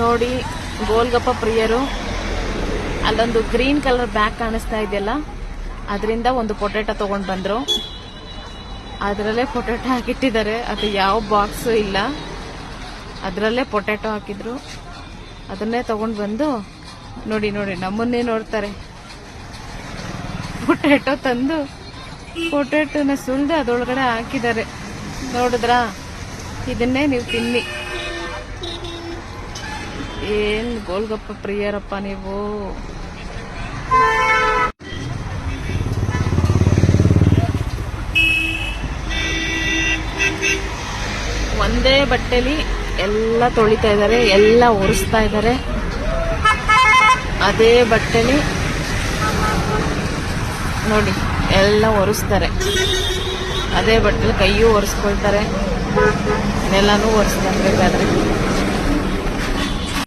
ನೋಡಿ ಗೋಲ್ಗಪ್ಪ ಪ್ರಿಯರು. ಅಲ್ಲೊಂದು ಗ್ರೀನ್ ಕಲರ್ ಬ್ಯಾಗ್ ಕಾಣಿಸ್ತಾ ಇದೆಯಲ್ಲ, ಅದರಿಂದ ಒಂದು ಪೊಟೆಟೊ ತಗೊಂಡ್ ಬಂದ್ರು. ಅದರಲ್ಲೇ ಪೊಟೆಟೊ ಹಾಕಿಟ್ಟಿದ್ದಾರೆ. ಅದು ಯಾವ ಬಾಕ್ಸ್ ಇಲ್ಲ, ಅದರಲ್ಲೇ ಪೊಟೆಟೊ ಹಾಕಿದ್ರು. ಅದನ್ನೇ ತಗೊಂಡ್ ಬಂದು ನೋಡಿ ನಮ್ಮನ್ನೇ ನೋಡ್ತಾರೆ. ಪೊಟೆಟೊ ತಂದು ಪೊಟೆಟೊನ ಸುಲಿದು ಅದರೊಳಗಡೆ ಹಾಕಿದ್ದಾರೆ. ನೋಡಿದ್ರಾ? ಇದನ್ನೇ ನೀವು ತಿನ್ನಿ. ಏನ್ ಗೋಲ್ಗಪ್ಪ ಪ್ರಿಯರಪ್ಪ ನೀವು. ಒಂದೇ ಬಟ್ಟೆಲಿ ಎಲ್ಲ ತೊಳಿತಾ ಇದ್ದಾರೆ, ಎಲ್ಲ ಒರೆಸ್ತಾ ಇದ್ದಾರೆ. ಅದೇ ಬಟ್ಟೆಲಿ ನೋಡಿ ಎಲ್ಲ ಒರೆಸ್ತಾರೆ. ಅದೇ ಬಟ್ಟೆಲಿ ಕೈಯೂ ಒರೆಸ್ಕೊಳ್ತಾರೆ, ನೆಲನೂ ಒರೆಸ್ತಾರೆ ಬೇಕಾದ್ರೆ.